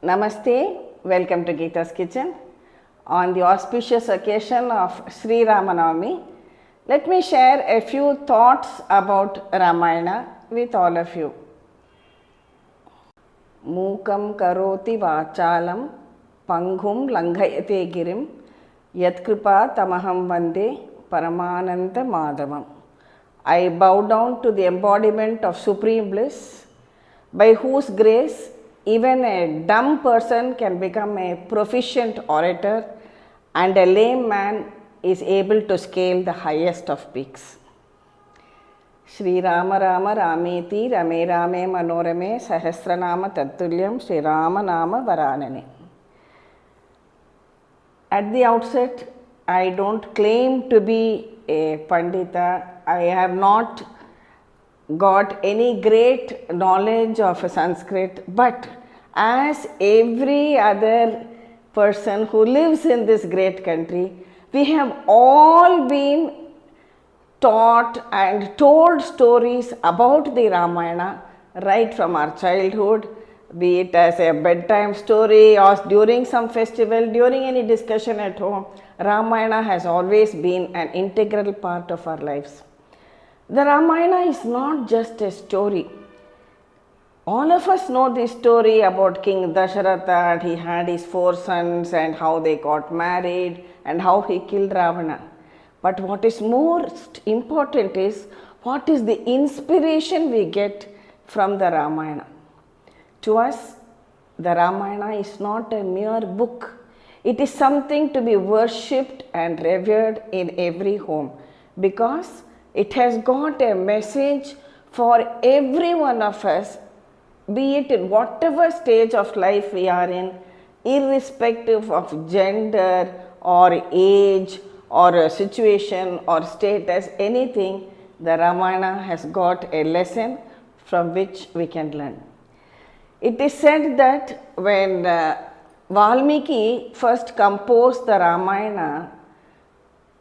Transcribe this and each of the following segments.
Namaste, welcome to Geeta's Kitchen. On the auspicious occasion of Sri Rama Navami, let me share a few thoughts about Ramayana with all of you. Mukam karoti vachalam pangum langhayate girim yatkripa tamaham vande paramananda madhavam. I bow down to the embodiment of supreme bliss, by whose grace even a dumb person can become a proficient orator and a lame man is able to scale the highest of peaks. Shri Rama Rameti Rame Rame Manorame Sahasranama Tattulyam Sri Rama Nama Varanane. At the outset, I don't claim to be a Pandita. I have not got any great knowledge of Sanskrit, but as every other person who lives in this great country, we have all been taught and told stories about the Ramayana right from our childhood, be it as a bedtime story or during some festival, during any discussion at home. Ramayana has always been an integral part of our lives. The Ramayana is not just a story. All of us know the story about King Dasharatha, and he had his 4 sons and how they got married and how he killed Ravana. But what is most important is what is the inspiration we get from the Ramayana. To us, the Ramayana is not a mere book. It is something to be worshipped and revered in every home, because it has got a message for every one of us, be it in whatever stage of life we are in, irrespective of gender or age or situation or status, anything. The Ramayana has got a lesson from which we can learn. It is said that when Valmiki first composed the Ramayana,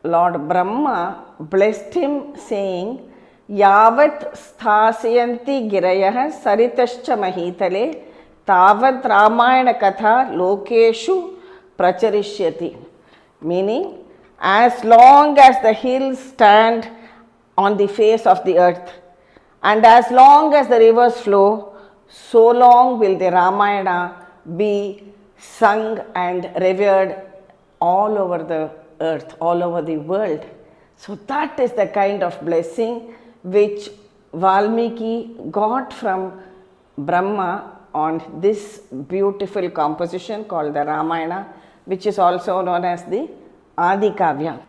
Lord Brahma blessed him, saying, Yavat sthasayanti girayah saritascha mahitale tavat Ramayana katha lokeshu pracharishyati. Meaning, as long as the hills stand on the face of the earth and as long as the rivers flow, so long will the Ramayana be sung and revered all over the earth, all over the world. So that is the kind of blessing which Valmiki got from Brahma on this beautiful composition called the Ramayana, which is also known as the Adi Kavya.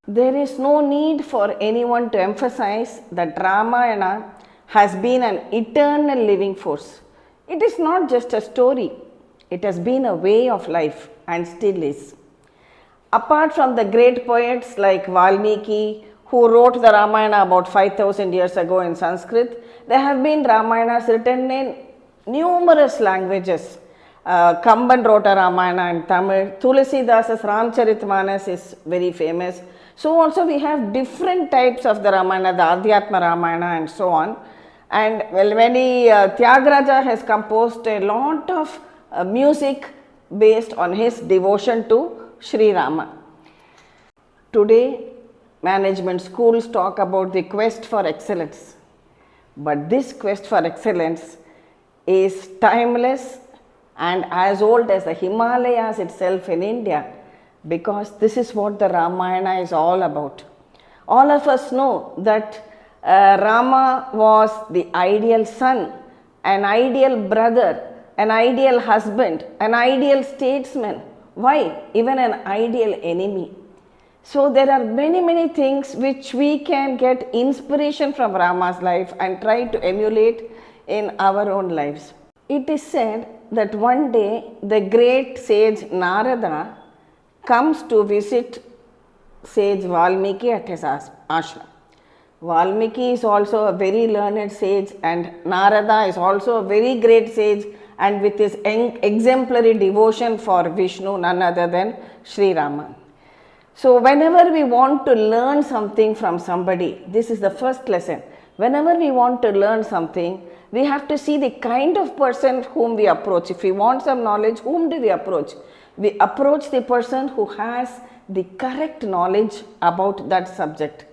There is no need for anyone to emphasize that Ramayana has been an eternal living force. It is not just a story, it has been a way of life and still is. Apart from the great poets like Valmiki, who wrote the Ramayana about 5000 years ago in Sanskrit, there have been Ramayanas written in numerous languages. Kamban wrote a Ramayana in Tamil. Tulasidasa's Ramcharitmanas is very famous. So also we have different types of the Ramayana, the Adhyatma Ramayana and so on. And well, Tyagaraja has composed a lot of music based on his devotion to Sri Rama. Today, management schools talk about the quest for excellence. But this quest for excellence is timeless and as old as the Himalayas itself in India, because this is what the Ramayana is all about. All of us know that Rama was the ideal son, an ideal brother, an ideal husband, an ideal statesman. Why? Even an ideal enemy. So there are many things which we can get inspiration from Rama's life and try to emulate in our own lives. It is said that one day the great sage Narada comes to visit sage Valmiki at his ashram. Valmiki is also a very learned sage and Narada is also a very great sage, and with his exemplary devotion for Vishnu, none other than Sri Rama. So whenever we want to learn something from somebody, this is the first lesson. Whenever we want to learn something, We have to see the kind of person whom we approach. If we want some knowledge, whom do we approach? We approach the person who has the correct knowledge about that subject.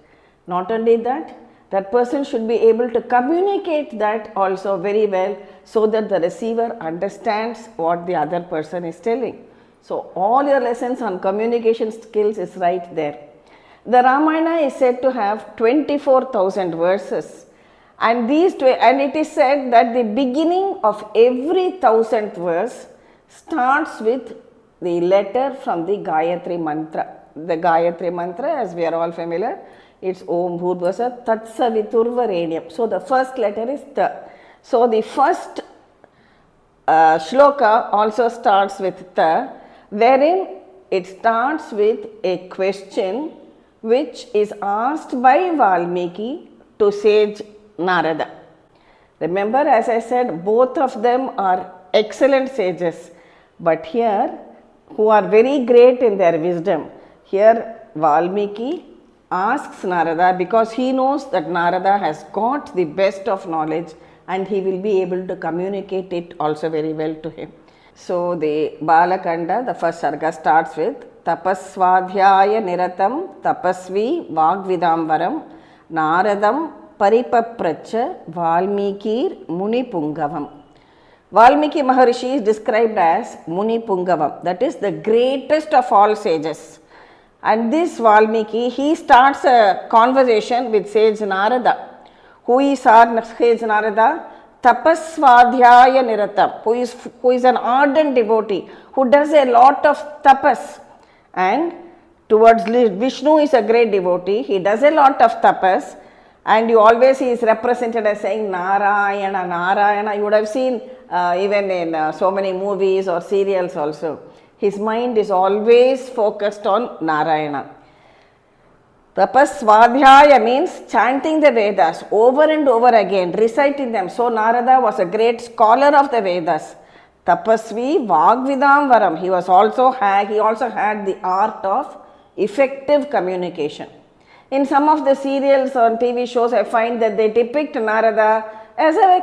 Not only that, that person should be able to communicate that also very well, so that the receiver understands what the other person is telling. So all your lessons on communication skills is right there. The Ramayana is said to have 24,000 verses, and it is said that the beginning of every 1,000th verse starts with the letter from the Gayatri mantra. The Gayatri mantra, as we are all familiar, it's Om Bhurvasa Tatsaviturvarenyam. So the first letter is Ta. So the first shloka also starts with Ta, wherein it starts with a question which is asked by Valmiki to sage Narada. Remember, as I said, both of them are excellent sages, but here, who are very great in their wisdom. Here Valmiki asks Narada because he knows that Narada has got the best of knowledge and he will be able to communicate it also very well to him. So the Balakanda, the first sarga starts with Tapasvadhyaya Niratam Tapasvi Vagvidamvaram Naradam Paripapracha Valmikir Muni Pungavam. Valmiki Maharishi is described as Muni Pungavam, that is the greatest of all sages. And this Valmiki, he starts a conversation with sage Narada. Who is our sage Narada? Tapasvadhyaya Niratam, who is an ardent devotee, who does a lot of tapas. And towards Vishnu is a great devotee, he does a lot of tapas. And you always he is represented as saying Narayana, Narayana. You would have seen even in so many movies or serials also. His mind is always focused on Narayana. Tapasvadhyaya means chanting the Vedas over and over again, reciting them. So Narada was a great scholar of the Vedas. Tapasvi Vagvidamvaram. He also had the art of effective communication. In some of the serials or TV shows, I find that they depict Narada as a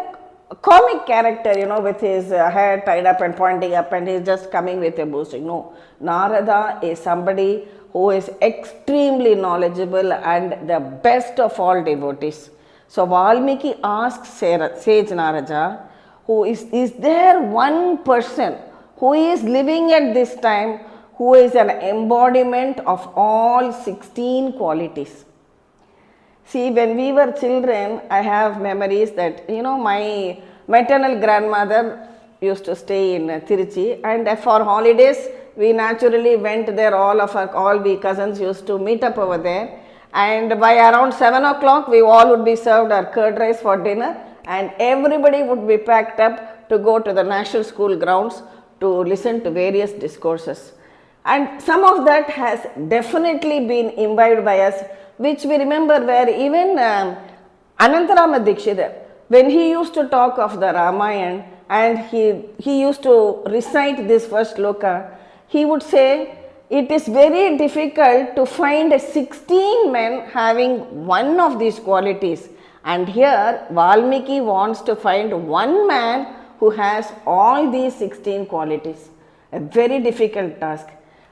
comic character, with his hair tied up and pointing up, and he's just coming with a boasting. No, Narada is somebody who is extremely knowledgeable and the best of all devotees. So Valmiki asks sage Narada, is there one person who is living at this time who is an embodiment of all 16 qualities? See, when we were children, I have memories that, my maternal grandmother used to stay in Tiruchi, and for holidays, we naturally went there, all we cousins used to meet up over there, and by around 7 o'clock, we all would be served our curd rice for dinner, and everybody would be packed up to go to the national school grounds to listen to various discourses. And some of that has definitely been imbibed by us, which we remember where even Anantarama Dikshidhar, when he used to talk of the Ramayana and he used to recite this first sloka, he would say, it is very difficult to find 16 men having one of these qualities. And here Valmiki wants to find one man who has all these 16 qualities. A very difficult task.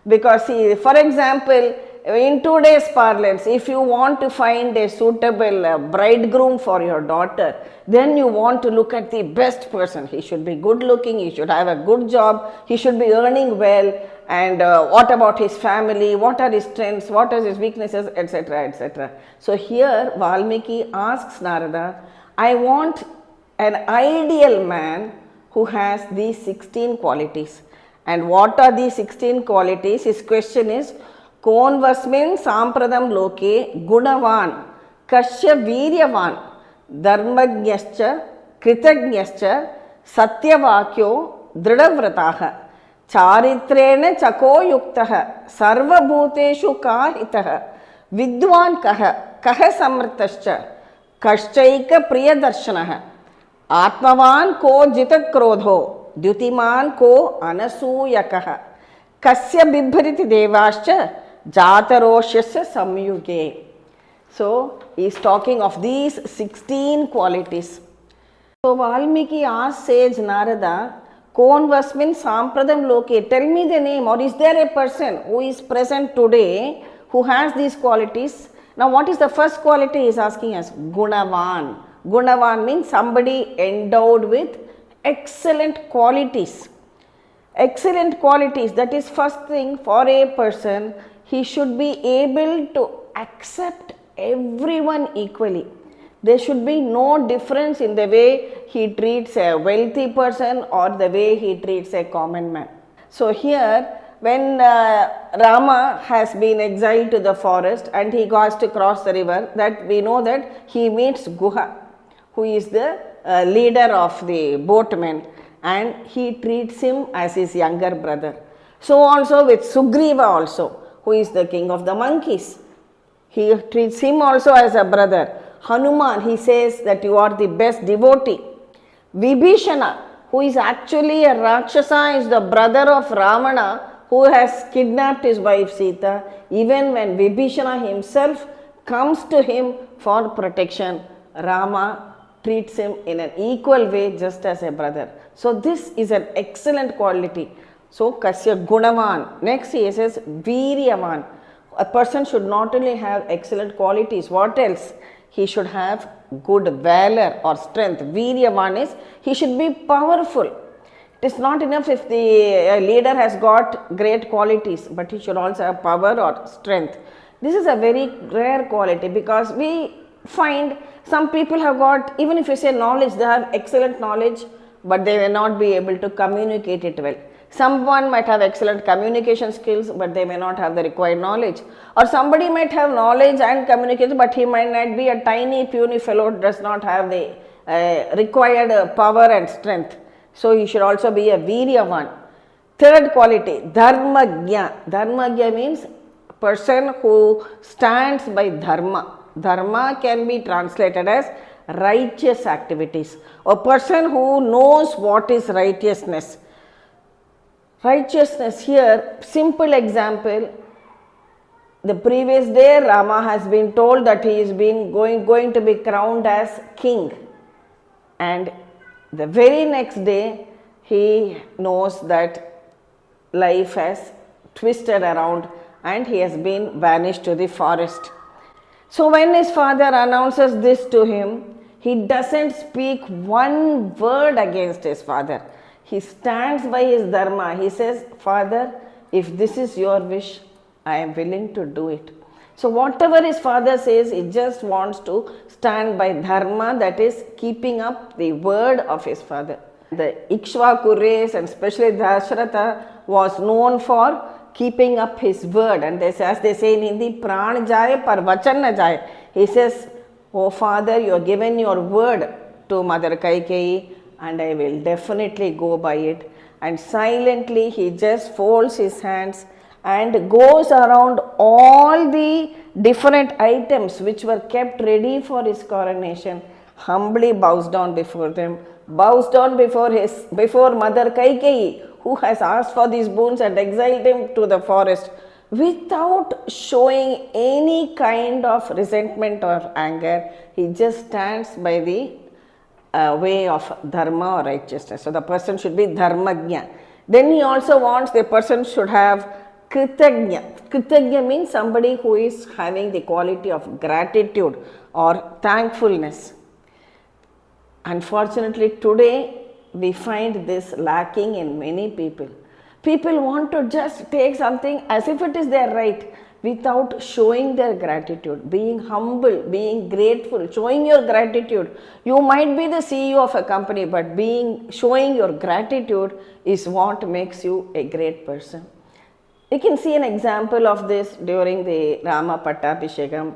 Because see, for example, in today's parlance, if you want to find a suitable bridegroom for your daughter, then you want to look at the best person. He should be good looking, he should have a good job, he should be earning well, and what about his family, what are his strengths, what are his weaknesses, etc., etc. So here Valmiki asks Narada, I want an ideal man who has these 16 qualities. And what are these 16 qualities? His question is, Konvasmin Sampradam Loke Gunavan Kashya Viryavan Dharmajnascha Kritagnyascha Satyavakyo Dridhavrataha Charitrena Chako Yuktaha Sarvabhuteshu Kahitaha Vidwan Kaha Samritascha Kashchaika Priyadarshanaha Atmavan Ko Jitakrodho Dyutiman ko anasuyakaha kasya bibhariti devascha jataroshasya samyuge. So he is talking of these 16 qualities. So Valmiki asked sage Narada, Konvasmin Sampradam Loke, tell me the name, or is there a person who is present today who has these qualities? Now, what is the first quality he is asking us? Gunavan. Gunavan means somebody endowed with excellent qualities. Excellent qualities, that is first thing for a person, he should be able to accept everyone equally. There should be no difference in the way he treats a wealthy person or the way he treats a common man. So here, when Rama has been exiled to the forest and he has to cross the river, that we know that he meets Guha, who is the leader of the boatmen, and he treats him as his younger brother. So also with Sugriva also, who is the king of the monkeys, he treats him also as a brother. Hanuman, he says that you are the best devotee. Vibhishana, who is actually a Rakshasa, is the brother of Ravana, who has kidnapped his wife Sita. Even when Vibhishana himself comes to him for protection, Rama treats him in an equal way, just as a brother. So this is an excellent quality. So Kasya Gunavan. Next he says Viryavan. A person should not only have excellent qualities, what else? He should have good valor or strength. Viryavan is, he should be powerful. It is not enough if the leader has got great qualities, but he should also have power or strength. This is a very rare quality, because we find some people have got, even if you say knowledge, they have excellent knowledge, but they may not be able to communicate it well. Someone might have excellent communication skills, but they may not have the required knowledge. Or somebody might have knowledge and communication, but he might not be a tiny puny fellow, does not have the required power and strength. So he should also be a Viryavan. Third quality, Dharmagya. Dharmagya means person who stands by Dharma. Dharma can be translated as righteous activities. A person who knows what is righteousness. Righteousness here, simple example, the previous day Rama has been told that he is going to be crowned as king, and the very next day he knows that life has twisted around and he has been banished to the forest. So when his father announces this to him, he doesn't speak one word against his father. He stands by his dharma. He says, Father, if this is your wish, I am willing to do it. So whatever his father says, he just wants to stand by dharma, that is keeping up the word of his father. The Ikshvaku race, and especially Dasharatha, was known for keeping up his word. And they say, as they say in Hindi, Pran jaye par vachan na jaye. He says, Oh father, you have given your word to Mother Kaikeyi, and I will definitely go by it. And silently he just folds his hands and goes around all the different items which were kept ready for his coronation, humbly bows down before them, bows down before Mother Kaikeyi, who has asked for these boons and exiled him to the forest, without showing any kind of resentment or anger. He just stands by the way of dharma or righteousness. So the person should be dharmagya. Then he also wants the person should have kritagya. Kritagya means somebody who is having the quality of gratitude or thankfulness. Unfortunately, today we find this lacking in many people. People want to just take something as if it is their right, without showing their gratitude, being humble, being grateful, showing your gratitude. You might be the CEO of a company, but showing your gratitude is what makes you a great person. You can see an example of this during the Rama Pattabhishekam,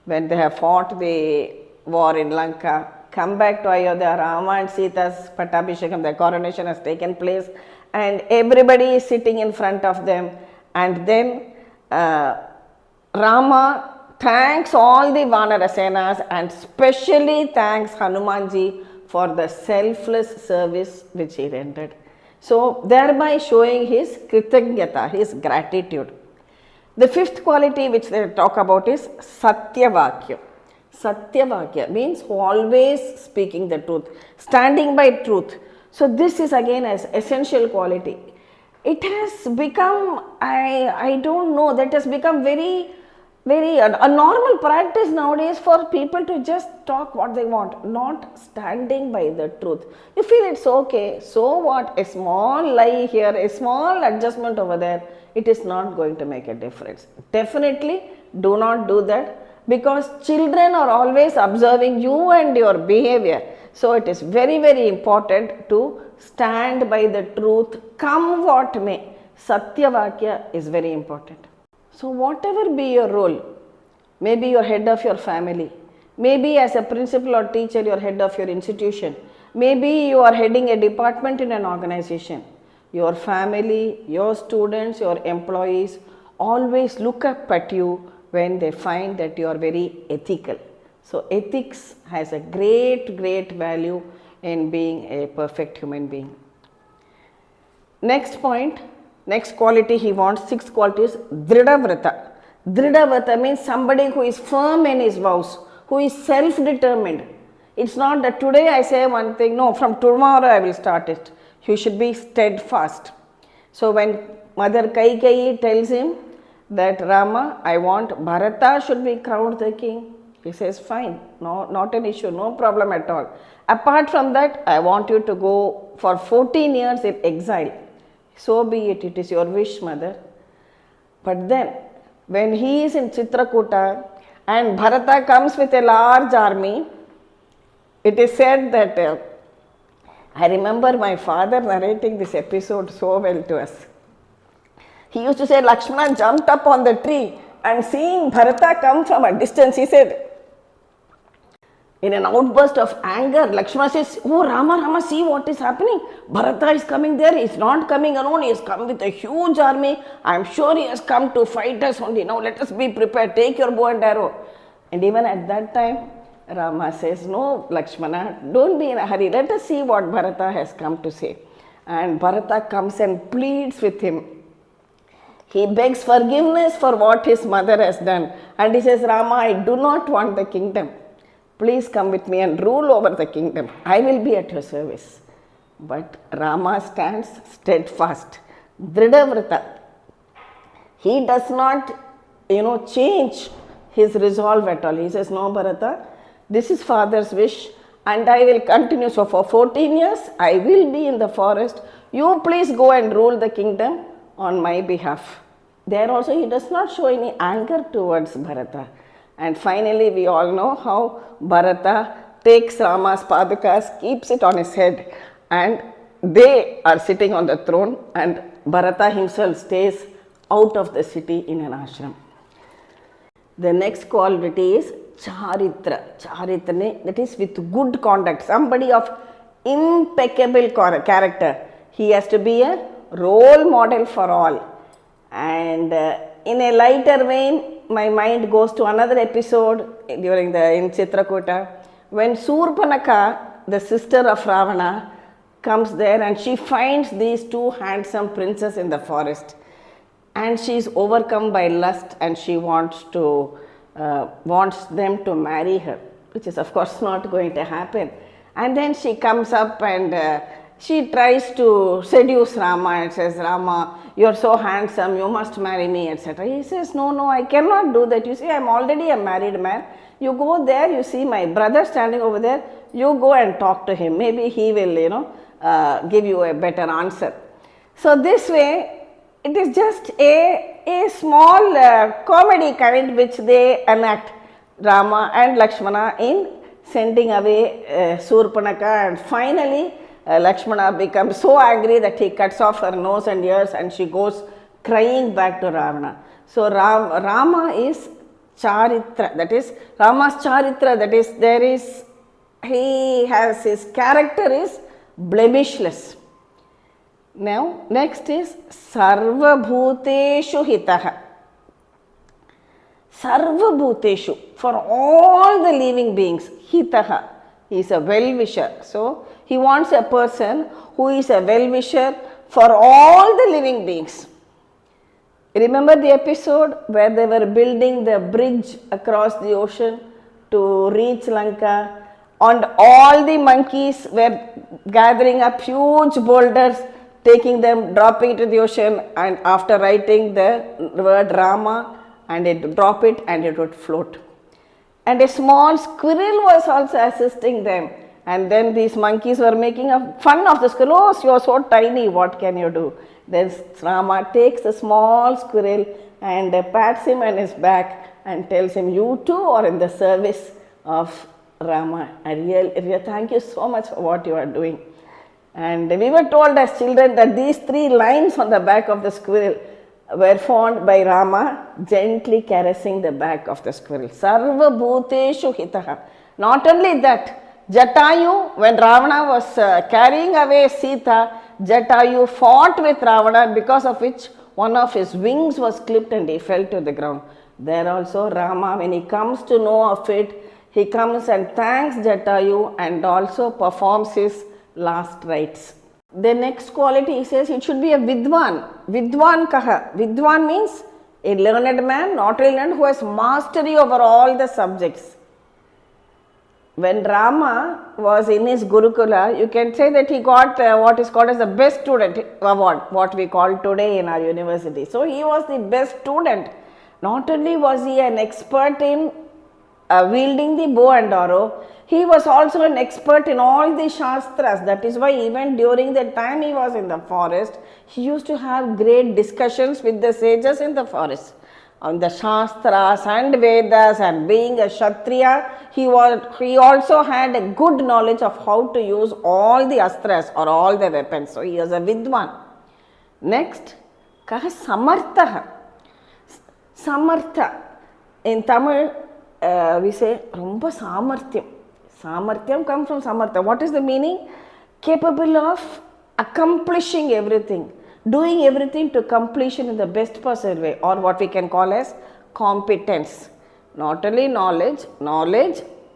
when they have fought the war in Lanka, come back to Ayodhya, Rama and Sita's Pattabhishekam, the coronation has taken place, and everybody is sitting in front of them, and then Rama thanks all the Vanarasenas and specially thanks Hanumanji for the selfless service which he rendered. So thereby showing his kritagnyata, his gratitude. The fifth quality which they talk about is Satyavakya. Satyavakya means always speaking the truth, standing by truth. So this is again as essential quality. It has become, I don't know, that has become a normal practice nowadays for people to just talk what they want, not standing by the truth. You feel it's okay, so what? A small lie here, a small adjustment over there, it is not going to make a difference. Definitely do not do that, because children are always observing you and your behavior. So it is very important to stand by the truth, come what may. Satyavakya is very important. So whatever be your role, maybe you're head of your family, maybe as a principal or teacher you're head of your institution, maybe you are heading a department in an organization, your family, your students, your employees always look up at you when they find that you are very ethical. So ethics has a great value in being a perfect human being. Next point, next quality he wants, 6 qualities, Dhridavrata. Dhridavrata means somebody who is firm in his vows, who is self-determined. It's not that today I say one thing, no, from tomorrow I will start it. You should be steadfast. So when Mother Kaikeyi tells him that Rama, I want Bharata should be crowned the king, he says fine, no, not an issue, no problem at all. Apart from that, I want you to go for 14 years in exile. So be it, it is your wish, mother. But then, when he is in Chitrakuta and Bharata comes with a large army, it is said that, I remember my father narrating this episode so well to us. He used to say, Lakshmana jumped up on the tree and seeing Bharata come from a distance, he said, in an outburst of anger, Lakshmana says, oh Rama, see what is happening. Bharata is coming there, he is not coming alone, he has come with a huge army. I am sure he has come to fight us only. Now let us be prepared, take your bow and arrow. And even at that time, Rama says, no Lakshmana, don't be in a hurry, let us see what Bharata has come to say. And Bharata comes and pleads with him. He begs forgiveness for what his mother has done. And he says, Rama, I do not want the kingdom. Please come with me and rule over the kingdom. I will be at your service. But Rama stands steadfast. Dhridavrata. He does not, change his resolve at all. He says, no Bharata, this is father's wish and I will continue. So for 14 years, I will be in the forest. You please go and rule the kingdom on my behalf. There also he does not show any anger towards Bharata. And finally, we all know how Bharata takes Rama's padukas, keeps it on his head, and they are sitting on the throne, and Bharata himself stays out of the city in an ashram. The next quality is Charitra. Charitra, that is with good conduct, somebody of impeccable character. He has to be a role model for all. And in a lighter vein, my mind goes to another episode in Chitrakuta, when Surpanaka, the sister of Ravana, comes there and she finds these 2 handsome princes in the forest. And she is overcome by lust and she wants them to marry her, which is of course not going to happen. And then she comes up and she tries to seduce Rama and says, Rama, you are so handsome, you must marry me, etc. He says, no, I cannot do that. You see, I am already a married man. You go there, you see my brother standing over there, you go and talk to him. Maybe he will, give you a better answer. So this way, it is just a small comedy kind which they enact, Rama and Lakshmana, in sending away Surpanaka, and finally Lakshmana becomes so angry that he cuts off her nose and ears and she goes crying back to Ravana. So Rama is Charitra, that is Rama's Charitra, that is he has his character is blemishless. Now next is Sarva Bhuteshu Hitaha. Sarva Bhuteshu, for all the living beings, Hitaha. He is a well-wisher. So he wants a person who is a well-wisher for all the living beings. Remember the episode where they were building the bridge across the ocean to reach Lanka, and all the monkeys were gathering up huge boulders, taking them, dropping it to the ocean, and after writing the word Rama, and it drop it and it would float. And a small squirrel was also assisting them. And then these monkeys were making fun of the squirrel. Oh, you are so tiny, what can you do? Then Rama takes the small squirrel and pats him on his back and tells him, you too are in the service of Rama. Thank you so much for what you are doing. And we were told as children that these 3 lines on the back of the squirrel were found by Rama gently caressing the back of the squirrel. Sarva bhuteshu hitaha. Not only that, Jatayu, when Ravana was carrying away Sita, Jatayu fought with Ravana, because of which one of his wings was clipped and he fell to the ground. There also Rama, when he comes to know of it, he comes and thanks Jatayu and also performs his last rites. The next quality, he says, it should be a Vidwan. Vidwan kaha. Vidwan means a learned man, not only learned, who has mastery over all the subjects. When Rama was in his Gurukula, you can say that he got what is called as the best student award, what we call today in our university. So he was the best student. Not only was he an expert in wielding the bow and arrow, he was also an expert in all the Shastras. That is why even during the time he was in the forest, he used to have great discussions with the sages in the forest on the Shastras and Vedas, and being a Kshatriya, he also had a good knowledge of how to use all the Astras or all the weapons. So he was a Vidwan. Next, Kaha Samartha. Samartha. In Tamil, we say Rumba Samarthyam. Samarthyam comes from Samartha. What is the meaning? Capable of accomplishing everything, doing everything to completion in the best possible way, or what we can call as competence. Not only knowledge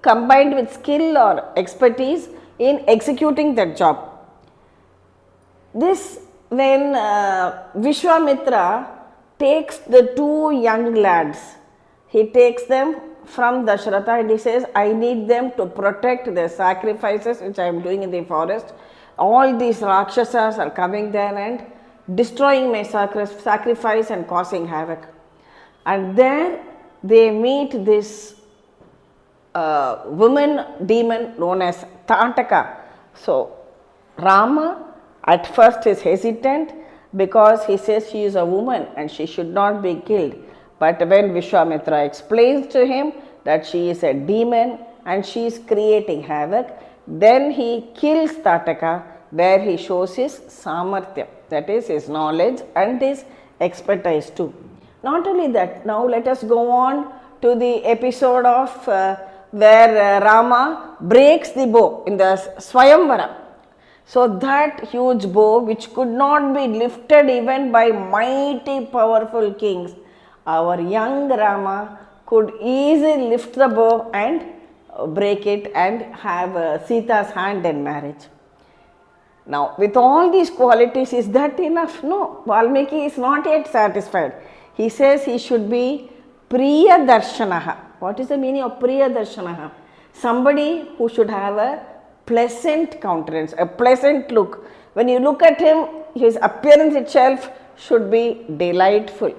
combined with skill or expertise in executing that job. This, when Vishwamitra takes the 2 young lads, he takes them from Dasharatha and he says, I need them to protect the sacrifices which I am doing in the forest. All these Rakshasas are coming there and destroying my sacrifice and causing havoc. And there they meet this woman demon known as Tantaka. So Rama at first is hesitant because he says she is a woman and she should not be killed. But when Vishwamitra explains to him that she is a demon and she is creating havoc, then he kills Tataka, where he shows his samarthya, that is his knowledge and his expertise too. Not only that, now let us go on to the episode of where Rama breaks the bow in the Swayamvara. So that huge bow, which could not be lifted even by mighty powerful kings, our young Rama could easily lift the bow and break it and have Sita's hand in marriage. Now, with all these qualities, is that enough? No, Valmiki is not yet satisfied. He says he should be Priya Darshanaha. What is the meaning of Priya Darshanaha? Somebody who should have a pleasant countenance, a pleasant look. When you look at him, his appearance itself should be delightful.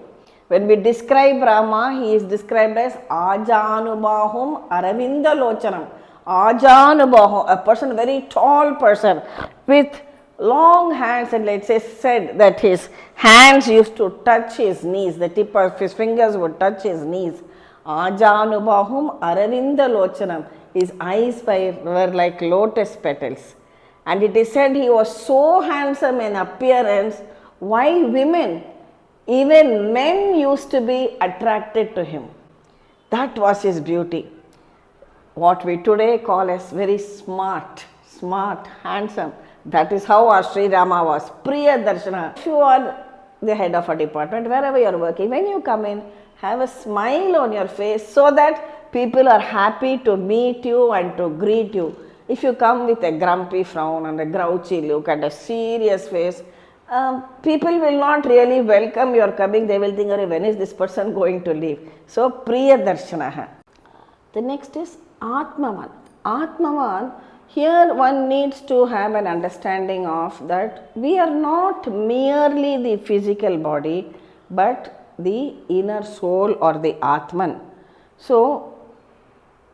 When we describe Rama, he is described as Ajanubahum Aravinda Lochanam. Ajanubahum, a person, very tall person with long hands, and let's say said that his hands used to touch his knees, the tip of his fingers would touch his knees. Ajanubahum Aravinda Lochanam. His eyes were like lotus petals. And it is said he was so handsome in appearance, why women, even men used to be attracted to him. That was his beauty. What we today call as very smart, handsome. That is how our Sri Rama was. Priya Darshana. If you are the head of a department, wherever you are working, when you come in, have a smile on your face so that people are happy to meet you and to greet you. If you come with a grumpy frown and a grouchy look and a serious face, people will not really welcome your coming. They will think, when is this person going to leave? So, Priya Darshanaha. The next is Atmavan. Atmavan, here one needs to have an understanding of that we are not merely the physical body, but the inner soul or the Atman. So,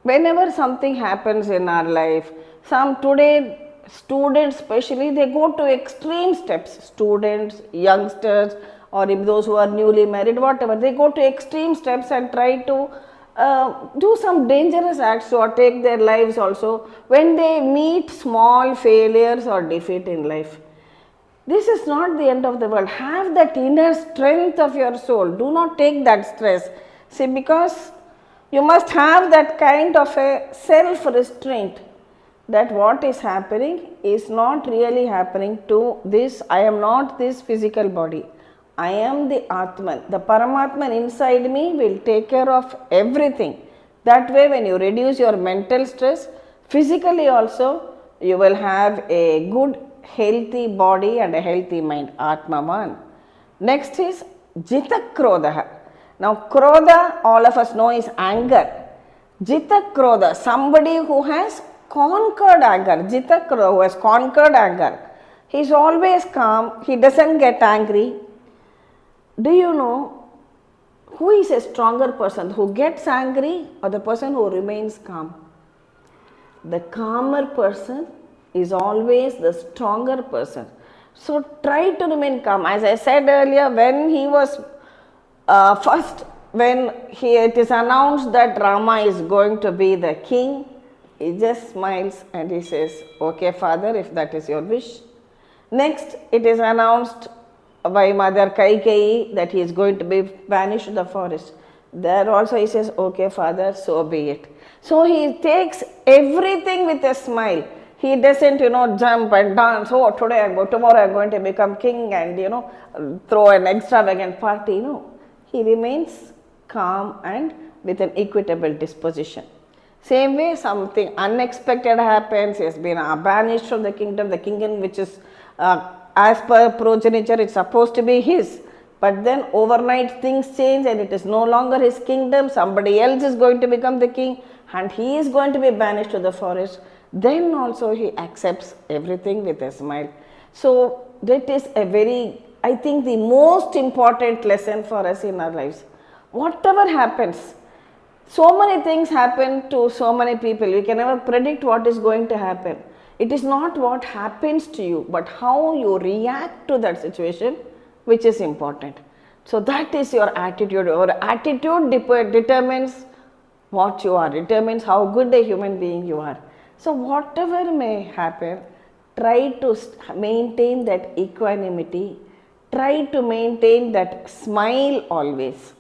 whenever something happens in our life, some today students especially, they go to extreme steps. Students, youngsters, or if those who are newly married, whatever, they go to extreme steps and try to do some dangerous acts or take their lives also when they meet small failures or defeat in life. This is not the end of the world. Have that inner strength of your soul. Do not take that stress. See, because you must have that kind of a self restraint that what is happening is not really happening to this. I am not this physical body. I am the Atman. The Paramatman inside me will take care of everything. That way, when you reduce your mental stress, physically also, you will have a good, healthy body and a healthy mind. Atmavan. Next is Jita Krodha. Now, Krodha, all of us know, is anger. Jita Krodha, somebody who has conquered anger. Jita Krodha, who has conquered anger. He is always calm. He doesn't get angry. Do you know who is a stronger person, who gets angry or the person who remains calm? The calmer person is always the stronger person. So try to remain calm. As I said earlier, when he was it is announced that Rama is going to be the king, he just smiles and he says, okay father, if that is your wish. Next, it is announced by Mother Kaikeyi that he is going to be banished to the forest. There also he says, okay father, so be it. So he takes everything with a smile. He doesn't, jump and dance, oh tomorrow I am going to become king and throw an extravagant party. No, he remains calm and with an equitable disposition. Same way, something unexpected happens, he has been banished from the kingdom which is as per progeniture, it's supposed to be his, but then overnight things change and it is no longer his kingdom, somebody else is going to become the king and he is going to be banished to the forest. Then also he accepts everything with a smile. So that is I think the most important lesson for us in our lives. Whatever happens, so many things happen to so many people, we can never predict what is going to happen. It is not what happens to you, but how you react to that situation which is important. So that is your attitude. Your attitude determines what you are, determines how good a human being you are. So whatever may happen, try to maintain that equanimity, try to maintain that smile always.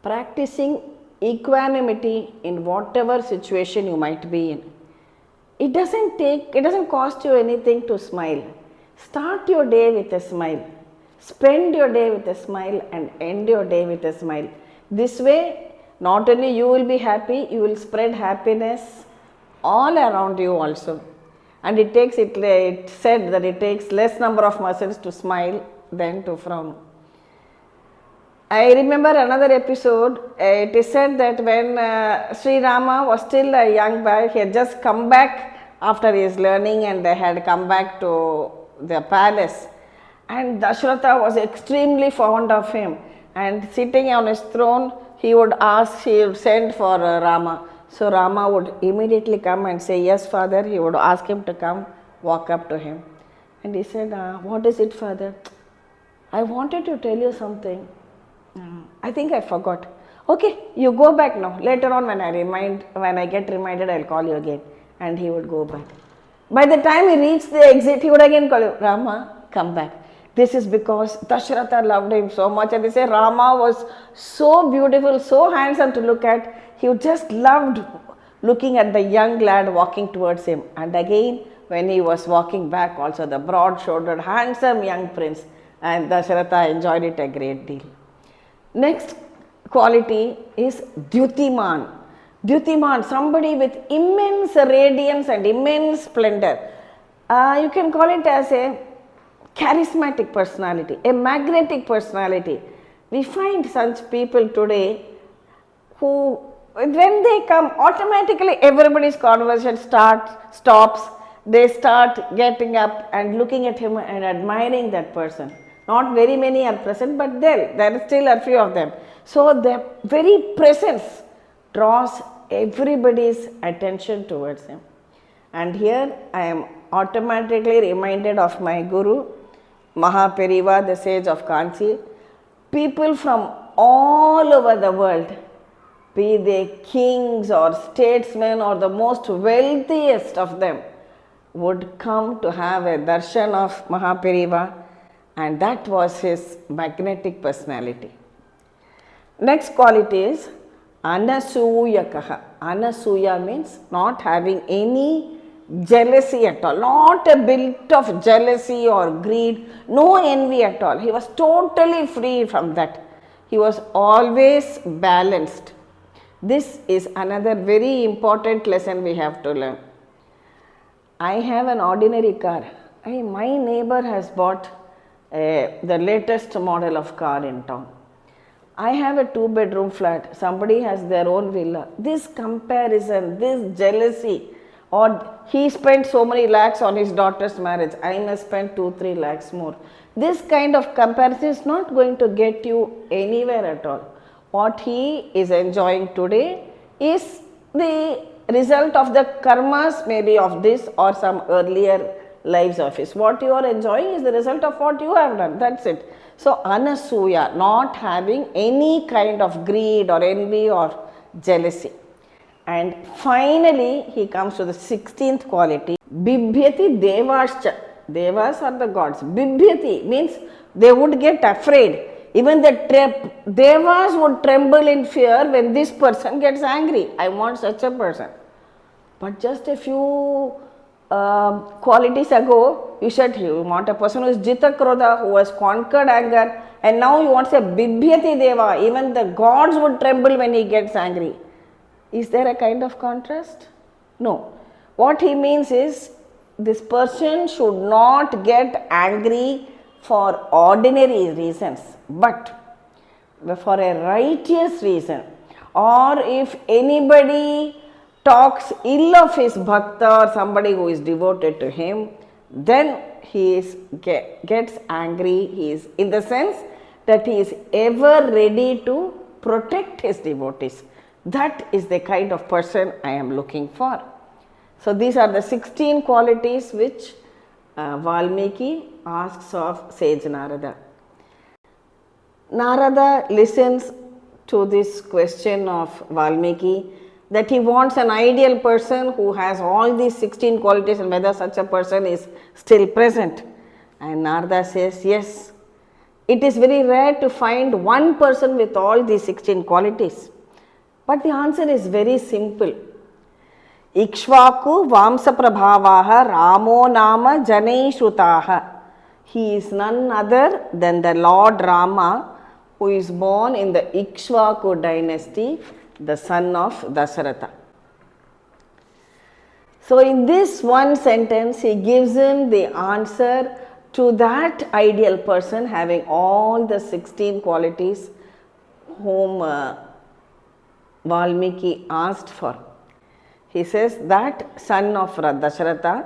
Practicing equanimity in whatever situation you might be in. It doesn't cost you anything to smile. Start your day with a smile. Spend your day with a smile and end your day with a smile. This way, not only you will be happy, you will spread happiness all around you also. And it said that it takes less number of muscles to smile than to frown. I remember another episode, it is said that when Sri Rama was still a young boy, he had just come back after his learning and they had come back to the palace. And Dasharatha was extremely fond of him, and sitting on his throne, he would send for Rama. So Rama would immediately come and say, yes father. He would ask him to come, walk up to him. And he said, what is it father? I wanted to tell you something. I think I forgot. Okay, you go back now. Later on when I get reminded, I'll call you again. And he would go back. By the time he reached the exit, he would again call you, Rama, come back. This is because Dasharatha loved him so much, and they say Rama was so beautiful, so handsome to look at. He just loved looking at the young lad walking towards him. And again, when he was walking back, also the broad-shouldered, handsome young prince, and Dasharatha enjoyed it a great deal. Next quality is Dyutiman. Dyutiman, somebody with immense radiance and immense splendor. You can call it as a charismatic personality, a magnetic personality. We find such people today who When they come, automatically everybody's conversation stops. They start getting up and looking at him and admiring that person. Not very many are present, but there still a few of them. So their very presence draws everybody's attention towards him. And here I am automatically reminded of my Guru, Mahaperiva, the sage of Kanchi. People from all over the world, be they kings or statesmen or the most wealthiest of them, would come to have a darshan of Mahaperiva, and that was his magnetic personality. Next quality is Anasuyakaha. Anasuya means not having any jealousy at all, not a bit of jealousy or greed, no envy at all. He was totally free from that. He was always balanced. This is another very important lesson we have to learn. I have an ordinary car. My neighbor has bought the latest model of car in town. I have a 2-bedroom flat. Somebody has their own villa. This comparison, this jealousy, or he spent so many lakhs on his daughter's marriage, I must spend 2-3 lakhs more. This kind of comparison is not going to get you anywhere at all. What he is enjoying today is the result of the karmas maybe of this or some earlier lives of his. What you are enjoying is the result of what you have done. That's it. So Anasuya, not having any kind of greed or envy or jealousy. And finally, he comes to the 16th quality, Bibhyati Devascha. Devas are the gods. Bibhyati means they would get afraid. Even the Devas would tremble in fear when this person gets angry. I want such a person. But just a few qualities ago, you said you want a person who is Jita Krodha, who has conquered anger, and now you want a Bibhyati Deva. Even the gods would tremble when he gets angry. Is there a kind of contrast? No. What he means is, this person should not get angry for ordinary reasons, but for a righteous reason. Or if anybody talks ill of his bhakta or somebody who is devoted to him, then he gets angry. He is, in the sense that he is ever ready to protect his devotees. That is the kind of person I am looking for. So these are the 16 qualities which Valmiki asks of sage Narada. Narada listens to this question of Valmiki, that he wants an ideal person who has all these 16 qualities and whether such a person is still present. And Narada says, yes, it is very rare to find one person with all these 16 qualities. But the answer is very simple. Ikshvaku Vamsa Prabhavaha Ramo Nama Janai Shrutaha. He is none other than the Lord Rama, who is born in the Ikshvaku dynasty, the son of Dasaratha. So in this one sentence, he gives him the answer to that ideal person having all the 16 qualities whom Valmiki asked for. He says that son of Dasharatha,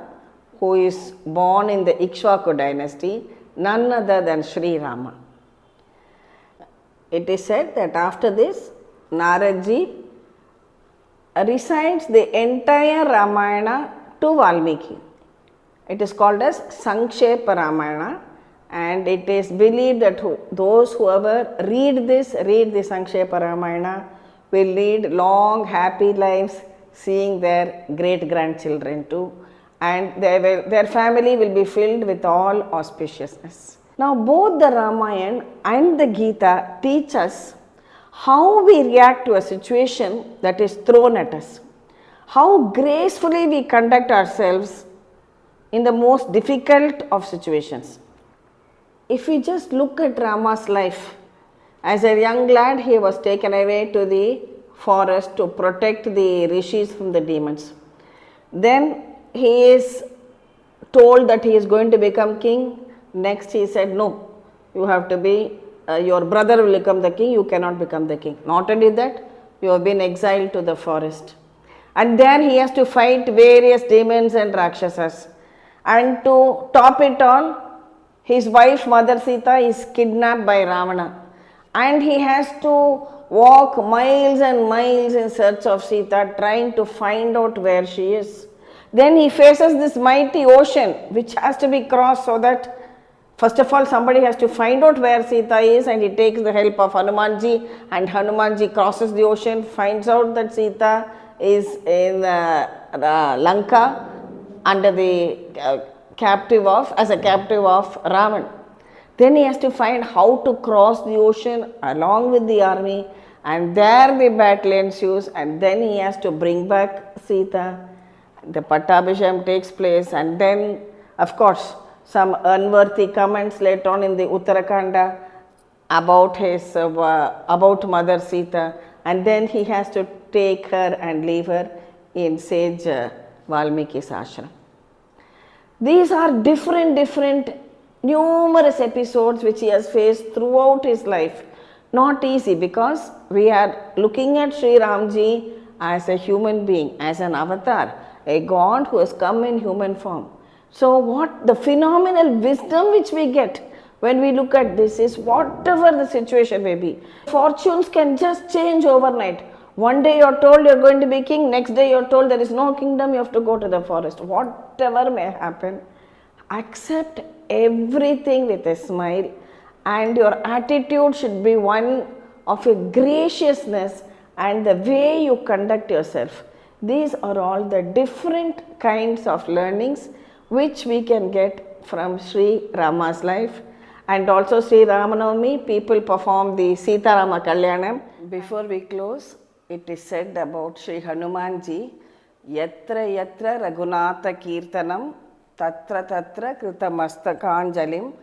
who is born in the Ikshvaku dynasty, none other than Sri Rama. It is said that after this, Naradji recites the entire Ramayana to Valmiki. It is called as Sankshepa Ramayana, and it is believed that whoever read the Sankshepa Ramayana will lead long happy lives, seeing their great grandchildren too, and their family will be filled with all auspiciousness. Now both the Ramayana and the Gita teach us how we react to a situation that is thrown at us, how gracefully we conduct ourselves in the most difficult of situations. If we just look at Rama's life, as a young lad he was taken away to the forest to protect the rishis from the demons. Then he is told that he is going to become king. Next he said, no, you have to be, your brother will become the king, you cannot become the king. Not only that, you have been exiled to the forest. And there he has to fight various demons and Rakshasas. And to top it all, his wife Mother Sita is kidnapped by Ravana. And he has to walk miles and miles in search of Sita, trying to find out where she is. Then he faces this mighty ocean which has to be crossed, so that first of all somebody has to find out where Sita is, and he takes the help of Hanumanji, and Hanumanji crosses the ocean, finds out that Sita is in Lanka under the as a captive of Ravan. Then he has to find how to cross the ocean along with the army, and there the battle ensues, and then he has to bring back Sita. The Pattabhishekam takes place, and then of course some unworthy comments later on in the Uttarakanda about his about Mother Sita, and then he has to take her and leave her in sage Valmiki's ashram. These are different numerous episodes which he has faced throughout his life. Not easy, because we are looking at Sri Ramji as a human being, as an avatar, a God who has come in human form. So what the phenomenal wisdom which we get when we look at this is, whatever the situation may be, fortunes can just change overnight. One day you are told you are going to be king, next day you are told there is no kingdom, you have to go to the forest. Whatever may happen, accept everything with a smile, and your attitude should be one of a graciousness and the way you conduct yourself. These are all the different kinds of learnings which we can get from Sri Rama's life. And also Sri Rama Navami, people perform the Sita Rama Kalyanam. Before we close, it is said about Sri Hanumanji, Yatra Yatra Raghunatha Kirtanam, Tatra Tatra Kritamastakhanjalim,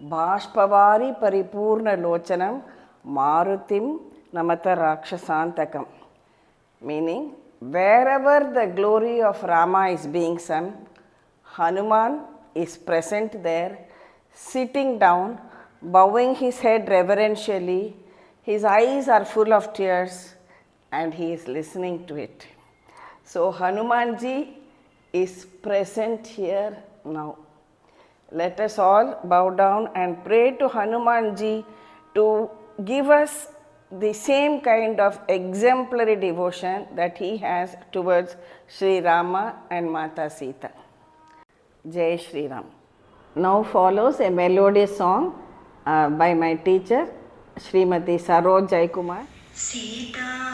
Bhashpavari Paripurna Lochanam, Marutim Namata Rakshasantakam. Meaning, wherever the glory of Rama is being sung, Hanuman is present there, sitting down, bowing his head reverentially, his eyes are full of tears, and he is listening to it. So Hanumanji is present here now. Let us all bow down and pray to Hanumanji to give us the same kind of exemplary devotion that he has towards Sri Rama and Mata Sita. Jai Shri Ram. Now follows a melodious song by my teacher, Smt Saroj Jaikumar. Sita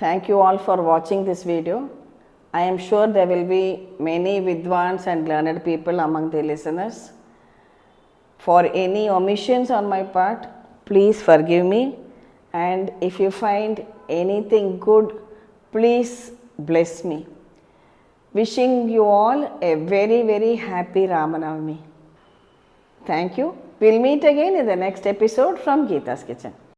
Thank you all for watching this video. I am sure there will be many Vidwans and learned people among the listeners. For any omissions on my part, please forgive me, and if you find anything good, please bless me. Wishing you all a very happy Rama Navami. Thank you. We'll meet again in the next episode from Geeta's Kitchen.